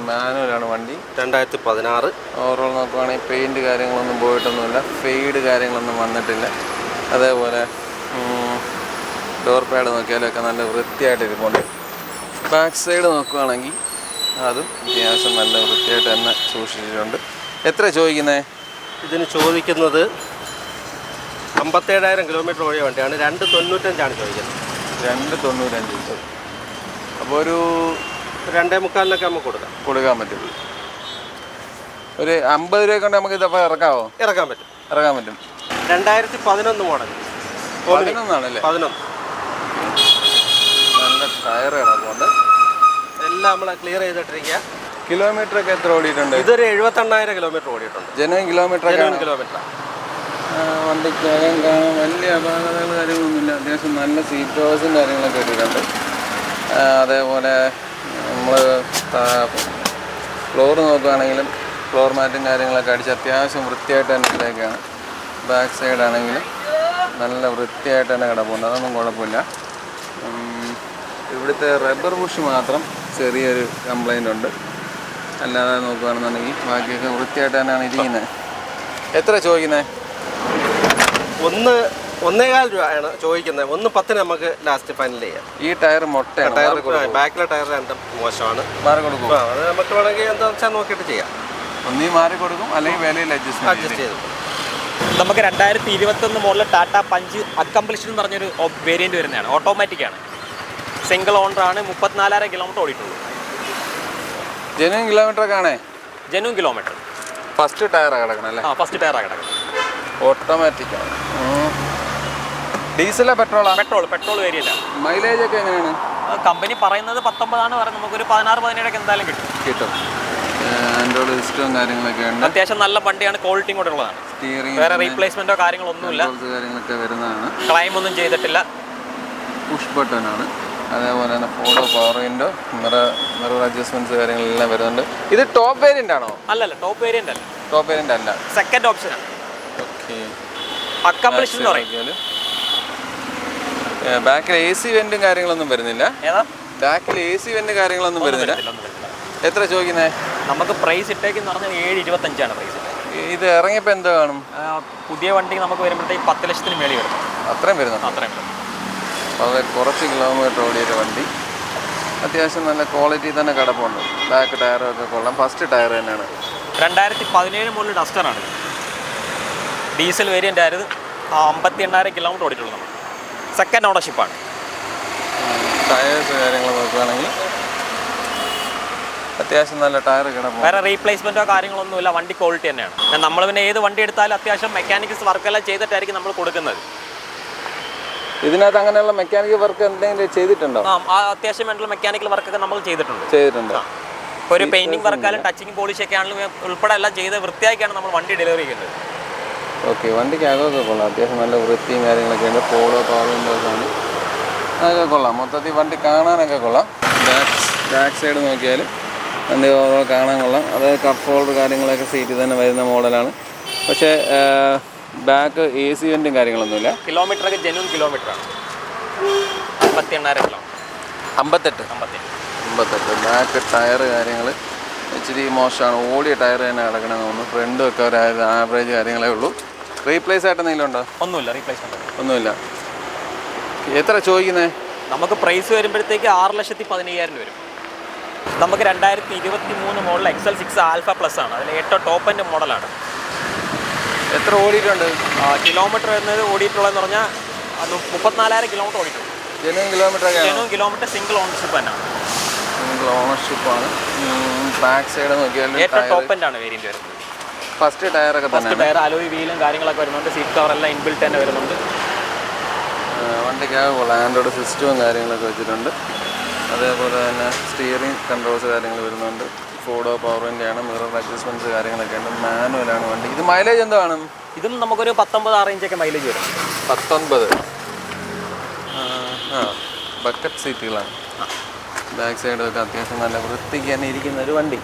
മാനുവലാണ് വണ്ടി. 2016. ഓവറോൾ നോക്കുകയാണെങ്കിൽ പെയിൻറ്റ് കാര്യങ്ങളൊന്നും പോയിട്ടൊന്നുമില്ല. ഫെയ്ഡ് കാര്യങ്ങളൊന്നും വന്നിട്ടില്ല. അതേപോലെ ഡോർ പാഡ് നോക്കിയാലൊക്കെ നല്ല വൃത്തിയായിട്ട് ഇരിപ്പുണ്ട്. ബാക്ക് സൈഡ് നോക്കുകയാണെങ്കിൽ അതും അത്യാവശ്യം നല്ല വൃത്തിയായിട്ട് തന്നെ സൂക്ഷിച്ചിട്ടുണ്ട്. എത്ര ചോദിക്കുന്നത്? ഇതിന് ചോദിക്കുന്നത് 57,000 കിലോമീറ്റർ ഓടിയ വണ്ടിയാണ്. 2,95 ചോദിക്കുന്നത്. 2,95. അപ്പോൾ ഒരു 2,45 നമുക്ക് കൊടുക്കാൻ പറ്റും. ഒരു 50 രൂപ കൊണ്ട് നമുക്ക് ഇതപ്പോൾ ഇറക്കാമോ? ഇറക്കാൻ പറ്റും. 2011 മോഡൽ. 11 നല്ല ടയർ കിടപ്പുണ്ട്. എല്ലാം നമ്മൾ ക്ലിയർ ചെയ്തിട്ടിരിക്കുക. കിലോമീറ്റർ ഒക്കെ എത്ര ഓടിയിട്ടുണ്ട്? ഇതൊരു 78,000 കിലോമീറ്റർ ഓടിയിട്ടുണ്ട്. Genuine kilometre. വണ്ടിക്കകം കാണാൻ വലിയ അപാകതകൾ കാര്യങ്ങളൊന്നുമില്ല. അത്യാവശ്യം നല്ല സീറ്റ് കവേഴ്സും കാര്യങ്ങളൊക്കെ ഇട്ടിട്ടുണ്ട്. അതേപോലെ നമ്മൾ ഫ്ലോർ നോക്കുകയാണെങ്കിലും ഫ്ലോർ മാറ്റും കാര്യങ്ങളൊക്കെ അടിച്ച് അത്യാവശ്യം വൃത്തിയായിട്ട് തന്നെ ഇട്ടേക്കാണ്. ബാക്ക് സൈഡ് ആണെങ്കിലും നല്ല വൃത്തിയായിട്ട് തന്നെ കിടപ്പുണ്ട്, അതൊന്നും കുഴപ്പമില്ല. ഇവിടുത്തെ റബ്ബർ ബുഷ് മാത്രം ചെറിയൊരു കംപ്ലൈൻ്റ് ഉണ്ട്. അല്ലാതെ നോക്കുകയാണെന്നുണ്ടെങ്കിൽ ബാക്കിയൊക്കെ വൃത്തിയായിട്ട് തന്നെയാണ് ഇരിക്കുന്നത്. എത്ര ചോദിക്കുന്നത്? 1.25 രൂപയാണ് ചോദിക്കുന്നത്. 1.10 നമുക്ക് ലാസ്റ്റ് ഫൈനൽ ചെയ്യാം. ഈ ടയർ മൊട്ടയാണ്, ബാക്കിലെ ടയർ രണ്ടും മോശമാണ്. മാറി കൊടുക്കും. അത് നമുക്ക് വേണമെങ്കിൽ എന്താ വെച്ചാൽ നോക്കിയിട്ട് ചെയ്യാം. ഒന്നീ മാറി കൊടുക്കും, അല്ലെങ്കിൽ വിലയിൽ അഡ്ജസ്റ്റ് ചെയ്തു. നമുക്ക് 2021 മോഡൽ ടാറ്റ പഞ്ച് അക്കംപ്ലിഷ്ഡ് എന്ന് പറഞ്ഞൊരു വേരിയൻറ്റ് വരുന്നതാണ്. ഓട്ടോമാറ്റിക്കാണ്, സിംഗിൾ ഓണറാണ്, 34,000 കിലോമീറ്റർ ഓടിയിട്ടുള്ളൂ. ജെന്യൂൻ കിലോമീറ്റർ ഒക്കെ ആണേ? Genuine kilometre. ഫസ്റ്റ് ടയറാണ് കിടക്കണം അല്ലേ? ഫസ്റ്റ് ടയറാണ് കിടക്കുന്നത്. ഓട്ടോമാറ്റിക്കാണ്. ഡീസലാ പെട്രോളാ? പെട്രോൾ വേരിയൻ്റാണ്. മൈലേജ് ഒക്കെ എങ്ങനെയാണ്? കമ്പനി പറയുന്നത് 19 ആണ് പറയുന്നത്. നമുക്കൊരു 16-17 ഒക്കെ എന്തായാലും കിട്ടും. ആൻഡ്രോയിഡ് സിസ്റ്റവും കാര്യങ്ങളൊക്കെ ഉണ്ട്. അത്യാവശ്യം നല്ല വണ്ടിയാണ്, ക്വാളിറ്റിയും കൂടെ ഉള്ളതാണ്. സ്റ്റിയറിംഗ് വേറെ റീപ്ലേസ്മെന്റോ കാര്യങ്ങളൊന്നുമില്ല, കാര്യങ്ങളൊക്കെ വരുന്നതാണ്. ക്ലൈം ഒന്നും ചെയ്തിട്ടില്ല. പുഷ് ബട്ടണാണ്. അതേപോലെ തന്നെ photo power window, mirror adjustments കാര്യങ്ങളെല്ലാം വരുന്നുണ്ട്. ഇത് ടോപ്പ് വേരിയന്റ് ആണോ? അല്ലല്ല, ടോപ്പ് വേരിയന്റ് അല്ല. ടോപ്പ് വേരിയന്റ് അല്ല, സെക്കൻഡ് ഓപ്ഷനാണ്. ഓക്കെ. അക്കംപ്ലിഷ്ഡ് എന്ന് പറയും. ബാക്കിൽ AC വെന്റും കാര്യങ്ങളൊന്നും വരുന്നില്ല. ഏതാ? ബാക്കിൽ AC വെന്റ് കാര്യങ്ങളൊന്നും വരുന്നില്ല. എത്ര ചോദിക്കുന്നത്? നമുക്ക് പ്രൈസ് ഇട്ടേക്കെന്ന് പറഞ്ഞാൽ 7.25 പ്രൈസ്. ഇത് ഇറങ്ങിയപ്പോൾ എന്താ കാണും? പുതിയ വണ്ടി നമുക്ക് വരുമ്പോഴത്തേക്ക് 10 ലക്ഷത്തിന് മേളിൽ വരും. അത്രയും വരുന്നുണ്ട്? അത്രയും വരും. വളരെ കുറച്ച് കിലോമീറ്റർ ഓടിയൊരു വണ്ടി, അത്യാവശ്യം നല്ല ക്വാളിറ്റി തന്നെ കിടപ്പുണ്ട്. ബാക്ക് ടയറൊക്കെ കൊള്ളാം. ഫസ്റ്റ് ടയർ തന്നെയാണ്. 2017 മുതൽ ഡസ്റ്ററാണ്. ഡീസൽ വേരിയൻ്റ് ആയിരുന്നു. 58,000 കിലോമീറ്റർ ഓടിയിട്ടുള്ളൂ. നമ്മൾ സെക്കൻഡ് ഓണർഷിപ്പാണ്. ടയേഴ്സ് കാര്യങ്ങൾ നോക്കുകയാണെങ്കിൽ അത്യാവശ്യം നല്ല ടയർ കിടപ്പുണ്ട്. വേറെ റീപ്ലേസ്മെൻറ്റോ കാര്യങ്ങളൊന്നുമില്ല, വണ്ടി ക്വാളിറ്റി തന്നെയാണ്. നമ്മൾ പിന്നെ ഏത് വണ്ടി എടുത്താലും അത്യാവശ്യം മെക്കാനിക്സ് വർക്കെല്ലാം ചെയ്തിട്ടായിരിക്കും നമ്മൾ കൊടുക്കുന്നത്. ഇതിനകത്ത് അങ്ങനെയുള്ള മെക്കാനിക്കൽ വർക്ക് എന്തെങ്കിലും ചെയ്തിട്ടുണ്ടോ? അത്യാവശ്യം വേണ്ട മെക്കാനിക്കൽ വർക്കൊക്കെ നമ്മൾ ചെയ്തിട്ടുണ്ട്. ഒരു പെയിന്റിംഗ് വർക്കായാലും ടച്ചിങ് പോളിഷ് ഒക്കെ ആണെങ്കിലും ഉൾപ്പെടെ എല്ലാം ചെയ്ത് വൃത്തിയാക്കിയാണ് നമ്മൾ വണ്ടി ഡെലിവറി ചെയ്യുന്നത്. ഓക്കെ. വണ്ടിക്ക് അകമൊക്കെ കൊള്ളാം, അത്യാവശ്യം നല്ല വൃത്തിയും കാര്യങ്ങളൊക്കെ ഉണ്ട്. ഫോളോ പവർ വിൻഡോസാണ്, അതൊക്കെ കൊള്ളാം. മൊത്തത്തിൽ വണ്ടി കാണാനൊക്കെ കൊള്ളാം. ബാക്ക് സൈഡ് നോക്കിയാൽ വണ്ടി ഓരോ കാണാൻ കൊള്ളാം. അതായത് കപ്പ് ഹോൾഡർ കാര്യങ്ങളൊക്കെ സീറ്റിൽ തന്നെ വരുന്ന മോഡലാണ്. പക്ഷേ ബാക്ക് AC വെന്റും കാര്യങ്ങളൊന്നുമില്ല. കിലോമീറ്ററൊക്കെ ജെന്യൂൻ കിലോമീറ്ററാണ്. 58,000 കിലോമീറ്റർ. 58. ബാക്ക് ടയർ കാര്യങ്ങൾ ഇച്ചിരി മോശമാണ്, ഓടിയ ടയർ തന്നെ കിടക്കണമെന്ന് തോന്നുന്നു. ഫ്രണ്ടും ഒക്കെ ഒരു ആവറേജ് കാര്യങ്ങളേ ഉള്ളൂ. റീപ്ലേസ് ആയിട്ട് എന്തെങ്കിലും ഉണ്ടോ? ഒന്നുമില്ല, റീപ്ലേസ്മെൻറ്റ് ഒന്നുമില്ല. എത്ര ചോദിക്കുന്നത്? നമുക്ക് പ്രൈസ് വരുമ്പോഴത്തേക്ക് 6,15,000 വരും. നമുക്ക് 2023 മോഡൽ XL6 ആൽഫ പ്ലസ് ആണ്. അതിൽ ഏറ്റവും ടോപ്പ് എൻഡ് മോഡലാണ്. എത്ര ഓടിയിട്ടുണ്ട്? കിലോമീറ്റർ വരുന്നത് ഓടിയിട്ടുള്ളതെന്ന് പറഞ്ഞാൽ 34,000 കിലോമീറ്റർ ഓടിയിട്ടുണ്ട്. ജെന്യൂൻ കിലോമീറ്റർ സിംഗിൾ ഓണർഷിപ്പ് തന്നെയാണ്. സിംഗിൾ ഓണർഷിപ്പാണ്. ബാക്ക് സൈഡ് നോക്കിയാൽ ഏറ്റവും ടോപ്പ് എൻഡ് ആണ് വേരിയന്റ് വരുന്നത്. ഫസ്റ്റ് ടയറൊക്കെ തന്നെ. ടയർ അലോയ് വീലും കാര്യങ്ങളൊക്കെ വരുന്നുണ്ട്. സീറ്റ് കവർ എല്ലാം ഇൻബിൽറ്റ് തന്നെ വരുന്നുണ്ട്. വണ്ടിക്ക് ആൻഡ്രോയിഡ് സിസ്റ്റവും കാര്യങ്ങളൊക്കെ വെച്ചിട്ടുണ്ട്. അതേപോലെ തന്നെ സ്റ്റിയറിംഗ് കൺട്രോൾസ് കാര്യങ്ങൾ വരുന്നുണ്ട്. ഫോട്ടോ പവർ വിൻഡോയാണ്, മിറർ അഡ്ജസ്റ്റ്മെൻറ്റ്സ് കാര്യങ്ങളൊക്കെ ഉണ്ട്. മാനുവലാണ് വണ്ടി. ഇത് മൈലേജ് എന്താ കാണും? ഇതും നമുക്കൊരു 19 റേഞ്ചൊക്കെ മൈലേജ് വരും. 19. ബക്കറ്റ് സീറ്റുകളാണ്. ബാക്ക് സൈഡൊക്കെ അത്യാവശ്യം നല്ല വൃത്തിക്ക് തന്നെ ഇരിക്കുന്ന ഒരു വണ്ടി.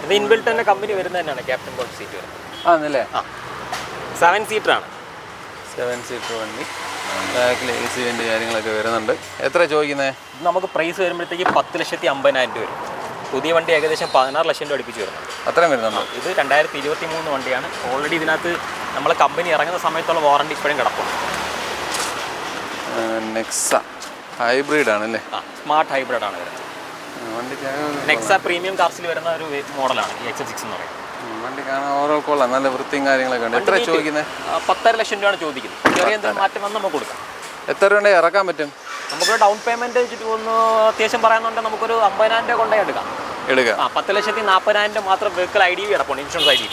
ഇത് ഇൻബിൽറ്റ് തന്നെ കമ്പനി വരുന്നത് തന്നെയാണ്. ക്യാപ്റ്റൻ ബോട്ട് സീറ്റ് വരുന്നത്. ആണല്ലേ? 7 സീറ്ററാണ്. 7 സീറ്റർ വണ്ടി. ബാക്കിൽ AC വെന്റ് കാര്യങ്ങളൊക്കെ വരുന്നുണ്ട്. എത്ര ചോദിക്കുന്നത്? ഇത് നമുക്ക് പ്രൈസ് വരുമ്പോഴത്തേക്ക് 10,50,000 വരും. പുതിയ വണ്ടി ഏകദേശം 16 ലക്ഷം രൂപ അടുപ്പിച്ച് വരുന്നുണ്ട്. അത്രയും വരുന്നുണ്ടോ? ഇത് 2023 വണ്ടിയാണ്. ഓൾറെഡി ഇതിനകത്ത് നമ്മൾ കമ്പനി ഇറങ്ങുന്ന സമയത്തുള്ള വാറണ്ടി ഇപ്പോഴും കിടപ്പുണ്ട്. നെക്സ ഹൈബ്രിഡ് ആണല്ലേ? സ്മാർട്ട് ഹൈബ്രിഡ് ആണ് വരുന്നത്. നെക്സ പ്രീമിയം കാർസിൽ വരുന്ന ഒരു മോഡലാണ് ഈ XL6 എന്ന് പറയുന്നത്. വണ്ടി കാണാൻ ഓരോ കൊള്ളാം, നല്ല വൃത്തിയും കാര്യങ്ങളൊക്കെ ഉണ്ട്. എത്ര ചോദിക്കുന്നത്? 10.5 ലക്ഷം രൂപയാണ് ചോദിക്കുന്നത്. ചെറിയ എന്തെങ്കിലും മാറ്റം വന്ന് നമുക്ക് കൊടുക്കാം. എത്ര രൂപ ഇറക്കാൻ പറ്റും? നമുക്കൊരു ഡൗൺ പേയ്മെന്റ് വെച്ചിട്ട് ഒന്ന് അത്യാവശ്യം പറയാനുണ്ടെങ്കിൽ നമുക്കൊരു 50,000 രൂപ കൊണ്ടേ എടുക്കാം. 10,40,000 മാത്രം വെഹിക്കിൾ ID കിടപ്പുണ്ട്, ഇൻഷുറൻസ് ID.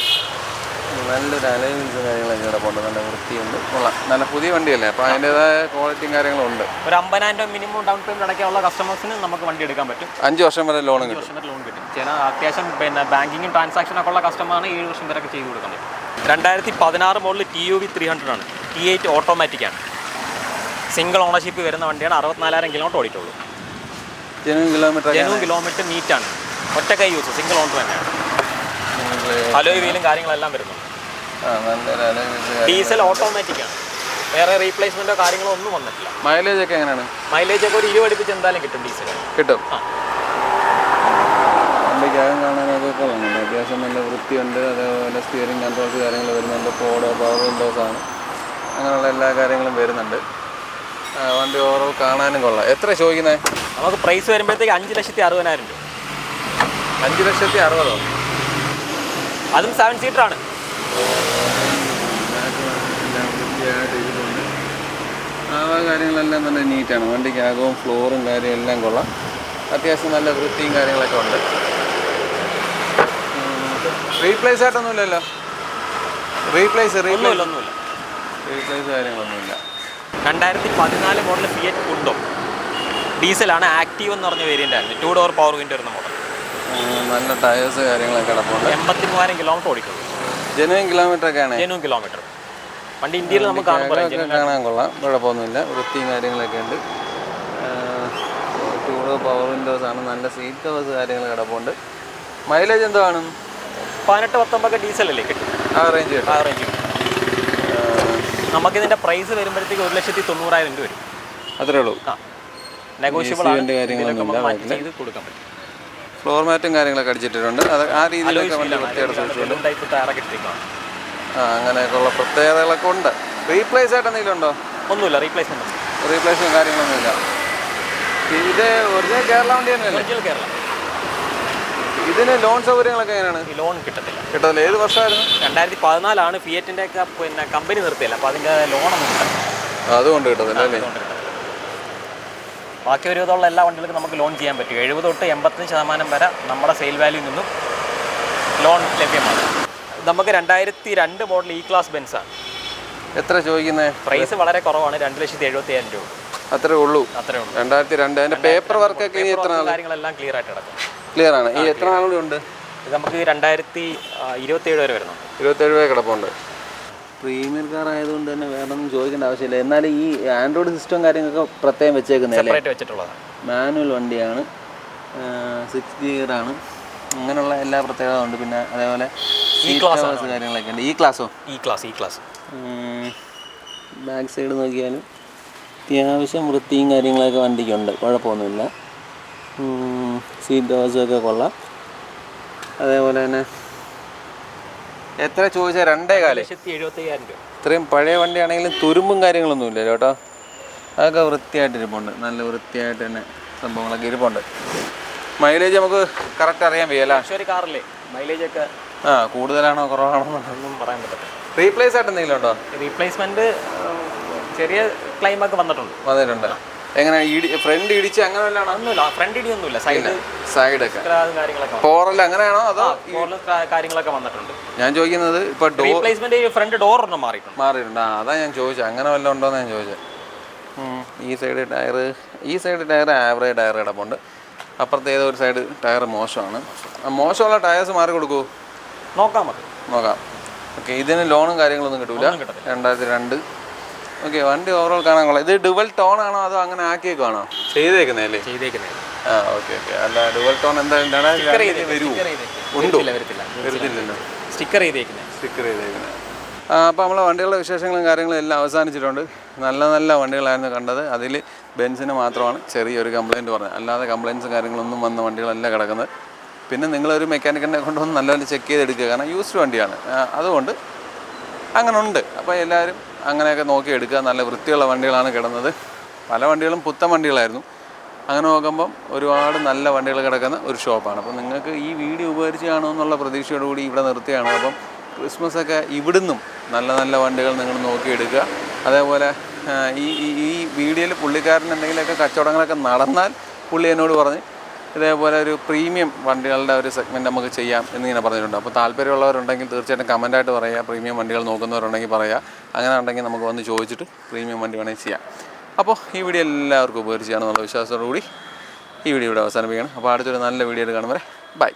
നല്ലൊരു അലൈൻമെൻറ്റ്സും കാര്യങ്ങളൊക്കെ കിടപ്പുണ്ട്, നല്ല വൃത്തിയുണ്ട്, കൊള്ളാം. നല്ല പുതിയ വണ്ടിയല്ലേ, അപ്പോൾ അതിൻ്റെതായ ക്വാളിറ്റിയും കാര്യങ്ങളും ഉണ്ട്. ഒരു 50,000 മിനിമം ഡൗൺ പേയ്മെന്റ് അടയ്ക്കാനുള്ള കസ്റ്റമേഴ്സിന് നമുക്ക് വണ്ടി എടുക്കാൻ പറ്റും. 5 വർഷം വരെ ലോൺ കിട്ടും. 5 വർഷം വരെ ലോൺ കിട്ടും. ചില അത്യാവശ്യം ബാങ്കിങ്ങും ട്രാൻസാക്ഷനൊക്കെ ഉള്ള കസ്റ്റമറാണ് 7 വർഷം വരെയൊക്കെ ചെയ്ത് കൊടുക്കാൻ പറ്റും. 2016 മോഡൽ TUV 300 ആണ്. T8 ഓട്ടോമാറ്റിക് ആണ്. സിംഗിൾ ഓണർഷിപ്പ് വരുന്ന വണ്ടിയാണ്. 64,000 കിലോമീറ്റർ ഓടിയിട്ടുള്ളൂ. ജനുവൻ കിലോമീറ്റർ നീറ്റാണ്, ഒറ്റ കൈ യൂസ്, സിംഗിൾ ഓണർ തന്നെയാണ്. അലോയ് വീലും കാര്യങ്ങളെല്ലാം വരുന്നുണ്ട്. ഡീസൽ ഓട്ടോമാറ്റിക് ആണ്, വേറെ റീപ്ലേസ്മെന്റോ കാര്യങ്ങളോ ഒന്നും വന്നിട്ടില്ല. മൈലേജ് ഒക്കെ എങ്ങനെയാണ്? മൈലേജ് ഒക്കെ ഒരു 20 അടുപ്പിച്ച് എന്തായാലും കിട്ടും ഡീസൽ. കിട്ടും. വണ്ടിക്കകം കാണാനൊക്കെ കൊള്ളുന്നുണ്ട്, അത്യാവശ്യം നല്ല വൃത്തിയുണ്ട്. അതേപോലെ സ്റ്റിയറിംഗ് കൺട്രോൾസ് കാര്യങ്ങൾ വരുന്നുണ്ട്, പോഡോ പവർ വിൻഡോസ് ആണ്, അങ്ങനെയുള്ള എല്ലാ കാര്യങ്ങളും വരുന്നുണ്ട്. വണ്ടി ഓവറോൾ കാണാനും കൊള്ളാം. എത്ര ചോദിക്കുന്നത്? നമുക്ക് പ്രൈസ് വരുമ്പോഴത്തേക്ക് 5,60,000 രൂപ. 5,60,000? അതും 7 സീറ്റർ ആണ്. ആ കാര്യങ്ങളെല്ലാം നല്ല നീറ്റാണ്. വണ്ടിക്കകവും ഫ്ലോറും കാര്യം എല്ലാം കൊള്ളാം. അത്യാവശ്യം നല്ല വൃത്തിയും കാര്യങ്ങളൊക്കെ ഉണ്ട്. റീപ്ലേസ് ആയിട്ടൊന്നുമില്ലല്ലോ? റീപ്ലേസ് കാര്യങ്ങളൊന്നുമില്ല. 2014 മോഡൽ ഫിയറ്റ് ഉണ്ടോ, ഡീസലാണ്, ആക്റ്റീവ് എന്ന് പറഞ്ഞ വേരിയൻ്റ് ആയിരുന്നു, 2 ഡോർ പവർ വിൻഡോ വരുന്ന മോഡൽ. നല്ല ടയേഴ്സ് കാര്യങ്ങളൊക്കെ കിടപ്പുണ്ട്. 83,000 കിലോമീറ്റർ ഓടിക്കുള്ളൂ. ജനുവൻ കിലോമീറ്റർ ഒക്കെയാണ്. ജനുവൻ കിലോമീറ്റർ വണ്ടി ഇന്ത്യയിൽ നമുക്ക് കാണാൻ കൊള്ളാം, കുഴപ്പമൊന്നുമില്ല, വൃത്തിയും കാര്യങ്ങളൊക്കെ ഉണ്ട്. 2 ഡോർ പവർ വിൻഡോസ് ആണ്, നല്ല സീറ്റ് കവേഴ്സ് കാര്യങ്ങൾ കിടപ്പുണ്ട്. മൈലേജ് എന്തോ ആണ്? 18-19 ഡീസൽ അല്ലേ കിട്ടും, ആ റേഞ്ച് കിട്ടും. നമുക്കിതിൻ്റെ പ്രൈസ് വരുമ്പോഴത്തേക്ക് 1,90,000 രൂപ വരും. അത്രേ ഉള്ളൂ. നെഗോഷ്യബിൾ ചെയ്ത് കൊടുക്കാൻ പറ്റും. ഫ്ലോർ മാറ്റും കാര്യങ്ങളൊക്കെ അടിച്ചിട്ടുണ്ട്. അത് ആ രീതിയിലൊക്കെ വണ്ടി വൃത്തിയായിട്ട് ടൈപ്പ് ടയറൊക്കെ ഇട്ടിരിക്കുകയാണ്. അങ്ങനെയൊക്കെയുള്ള പ്രത്യേകതകളൊക്കെ ഉണ്ട്. റീപ്ലേസ് ആയിട്ട് എന്തെങ്കിലും ഉണ്ടോ? ഒന്നുമില്ല, റീപ്ലേസ്മെൻറ്റ് കാര്യങ്ങളൊന്നുമില്ല. ഇത് ഒറിജിനൽ കേരള വണ്ടി തന്നെയല്ലേ? ഒറിജിനൽ കേരള. ഇതിന് ലോൺ സൗകര്യങ്ങളൊക്കെ എങ്ങനെയാണ്? ലോൺ കിട്ടത്തില്ല. ഏത് വർഷമായിരുന്നു? 2014 ഫിയറ്റിൻ്റെ ഒക്കെ പിന്നെ കമ്പനി നിർത്തിയല്ല, അപ്പോൾ അതിൻ്റെ ലോണൊന്നും കിട്ടില്ല. അതുകൊണ്ട് കിട്ടത്തില്ല അല്ലേ? ബാക്കി ഒരു വിധമുള്ള എല്ലാ വണ്ടികൾക്കും നമുക്ക് ലോൺ ചെയ്യാൻ പറ്റും. 70 തൊട്ട് 85% വരെ നമ്മുടെ സെയിൽ വാല്യൂ നിന്നും ലോൺ ലഭ്യമാണ്. നമുക്ക് 2002 മോഡൽ ഇ ക്ലാസ് ബെൻസ് ആണ്. എത്ര ചോദിക്കുന്നത്? പ്രൈസ് വളരെ കുറവാണ്, 2,70,000 രൂപ. അത്രേ ഉള്ളൂ. 2002. അതിന്റെ പേപ്പർ വർക്ക് ഒക്കെ കാര്യങ്ങളെല്ലാം ക്ലിയർ ആയിട്ട് കിടക്കും. ക്ലിയർ ആണ്. ഈ എത്ര നാളുകൂടി ഉണ്ട്? ഇത് നമുക്ക് 2027 വരെ വരുന്നുണ്ട്. 27 വരെ കിടപ്പുണ്ട്. പ്രീമിയർ കാർ ആയതുകൊണ്ട് തന്നെ വേറെ ഒന്നും ചോദിക്കേണ്ട ആവശ്യമില്ല. എന്നാലും ഈ ആൻഡ്രോയിഡ് സിസ്റ്റം കാര്യങ്ങളൊക്കെ പ്രത്യേകം വെച്ചേക്കുന്നതാണ്. മാനുവൽ വണ്ടിയാണ്, 6 ഗിയറാണ്, അങ്ങനെയുള്ള എല്ലാ പ്രത്യേകത ഉണ്ട്. പിന്നെ അതേപോലെ കാര്യങ്ങളൊക്കെ ഉണ്ട്. ഈ ക്ലാസ് ബാക്ക് സൈഡ് നോക്കിയാലും അത്യാവശ്യം വൃത്തിയും കാര്യങ്ങളൊക്കെ വണ്ടിക്കുണ്ട്, കുഴപ്പമൊന്നുമില്ല. സീറ്റ് കവേഴ്സൊക്കെ കൊള്ളാം. അതേപോലെ തന്നെ എത്ര ചോദിച്ചാൽ 2,75,000 രൂപ. ഇത്രയും പഴയ വണ്ടിയാണെങ്കിലും തുരുമ്പും കാര്യങ്ങളൊന്നും ഇല്ല കേട്ടോ. അതൊക്കെ വൃത്തിയായിട്ട് ഇരിപ്പുണ്ട്, നല്ല വൃത്തിയായിട്ട് തന്നെ സംഭവങ്ങളൊക്കെ ഇരിപ്പുണ്ട്. മൈലേജ് നമുക്ക് കറക്റ്റ് അറിയാൻ വയ്യല്ല. കാറില്ലേ മൈലേജ് ഒക്കെ കൂടുതലാണോ കുറവാണോ ഒന്നും പറയാൻ പറ്റില്ല. റീപ്ലേസ് ആയിട്ട് എന്തെങ്കിലും ഉണ്ടോ? റീപ്ലേസ്മെന്റ് ചെറിയ ക്ലൈമൊക്കെ വന്നിട്ടുണ്ട്. എങ്ങനെ ഫ്രണ്ട് ഇടിച്ച് അങ്ങനെ ഒന്നുമില്ല, ഫ്രണ്ട് ഇടിയൊന്നുമില്ല, സൈഡൊക്കെ പോറല്ല അങ്ങനെയാണോ അതോ കാര്യങ്ങളൊക്കെ വന്നിട്ടുണ്ട്? ഞാൻ ചോദിക്കുന്നത് ഇപ്പൊ റീപ്ലേസ്മെന്റ് ഫ്രണ്ട് ഡോർ ഒരെണ്ണം മാറിയിട്ടുണ്ട്. അതാ ഞാൻ ചോദിച്ചത്, അങ്ങനെ വല്ലതും ഉണ്ടോന്ന് ഞാൻ ചോദിച്ചത്. ഈ സൈഡ് ടയർ ആവറേജ് ടയർ കിടപ്പുണ്ട്. അപ്പുറത്തെ ഏതോ ഒരു സൈഡ് ടയർ മോശമാണ്. മോശമുള്ള ടയേഴ്സ് മാറി കൊടുക്കൂ, നോക്കാം. ഓക്കെ. ഇതിന് ലോണും കാര്യങ്ങളൊന്നും കിട്ടൂല. 2002. ഓക്കെ. വണ്ടി ഓവറോൾ കാണാൻ കൊള്ളാം. ഇത് ഡുവൽ ടോൺ ആണോ അതോ അങ്ങനെ ആക്കിയേക്കാണോ? ചെയ്തേക്കുന്നതല്ലേ? ഓക്കെ. അല്ല ഡുവൽ ടോൺ എന്തായാലും വരുത്തില്ലല്ലോ. സ്റ്റിക്കർ ചെയ്തേക്കുന്നത്. അപ്പോൾ നമ്മളെ വണ്ടികളുടെ വിശേഷങ്ങളും കാര്യങ്ങളും എല്ലാം അവസാനിച്ചിട്ടുണ്ട്. നല്ല നല്ല വണ്ടികളായിരുന്നു കണ്ടത്. അതിൽ ബെൻസിന് മാത്രമാണ് ചെറിയൊരു കംപ്ലയിൻറ്റ് പറഞ്ഞത്, അല്ലാതെ കംപ്ലയിൻറ്റ്സും കാര്യങ്ങളൊന്നും വന്ന വണ്ടികളല്ല കിടക്കുന്നത്. പിന്നെ നിങ്ങളൊരു മെക്കാനിക്കിനെ കൊണ്ടുവന്ന് നല്ലപോലെ ചെക്ക് ചെയ്തെടുക്കുക, കാരണം യൂസ്ഡ് വണ്ടിയാണ്, അതുകൊണ്ട് അങ്ങനെ ഉണ്ട്. അപ്പോൾ എല്ലാവരും അങ്ങനെയൊക്കെ നോക്കി എടുക്കുക. നല്ല വൃത്തിയുള്ള വണ്ടികളാണ് കിടന്നത്. പല വണ്ടികളും പുത്തൻ വണ്ടികളായിരുന്നു. അങ്ങനെ നോക്കുമ്പം ഒരുപാട് നല്ല വണ്ടികൾ കിടക്കുന്ന ഒരു ഷോപ്പാണ്. അപ്പോൾ നിങ്ങൾക്ക് ഈ വീഡിയോ ഉപകരിച്ച് കാണുമെന്നുള്ള പ്രതീക്ഷയോടുകൂടി ഇവിടെ നിർത്തിയാണ്. അപ്പം ക്രിസ്മസൊക്കെ ഇവിടുന്നും നല്ല നല്ല വണ്ടികൾ നിങ്ങൾ നോക്കിയെടുക്കുക. അതേപോലെ ഈ വീഡിയോയിൽ പുള്ളിക്കാരൻ എന്തെങ്കിലുമൊക്കെ കച്ചവടങ്ങളൊക്കെ നടന്നാൽ പുള്ളി എന്നോട് പറഞ്ഞ് ഇതേപോലെ ഒരു പ്രീമിയം വണ്ടികളുടെ ഒരു സെഗ്മെൻറ്റ് നമുക്ക് ചെയ്യാം എന്നിങ്ങനെ പറഞ്ഞിട്ടുണ്ട്. അപ്പോൾ താല്പര്യമുള്ളവരുണ്ടെങ്കിൽ തീർച്ചയായിട്ടും കമൻറ്റായിട്ട് പറയുക. പ്രീമിയം വണ്ടികൾ നോക്കുന്നവരുണ്ടെങ്കിൽ പറയുക. അങ്ങനെ ഉണ്ടെങ്കിൽ നമുക്ക് വന്ന് ചോദിച്ചിട്ട് പ്രീമിയം വണ്ടി വേണമെങ്കിൽ ചെയ്യാം. അപ്പോൾ ഈ വീഡിയോ എല്ലാവർക്കും ഉപകരിച്ചാണെന്നുള്ള വിശ്വാസത്തോടു കൂടി ഈ വീഡിയോ ഇവിടെ അവസാനിപ്പിക്കുകയാണ്. അപ്പോൾ അടുത്തൊരു നല്ല വീഡിയോ കാണും വരെ ബൈ.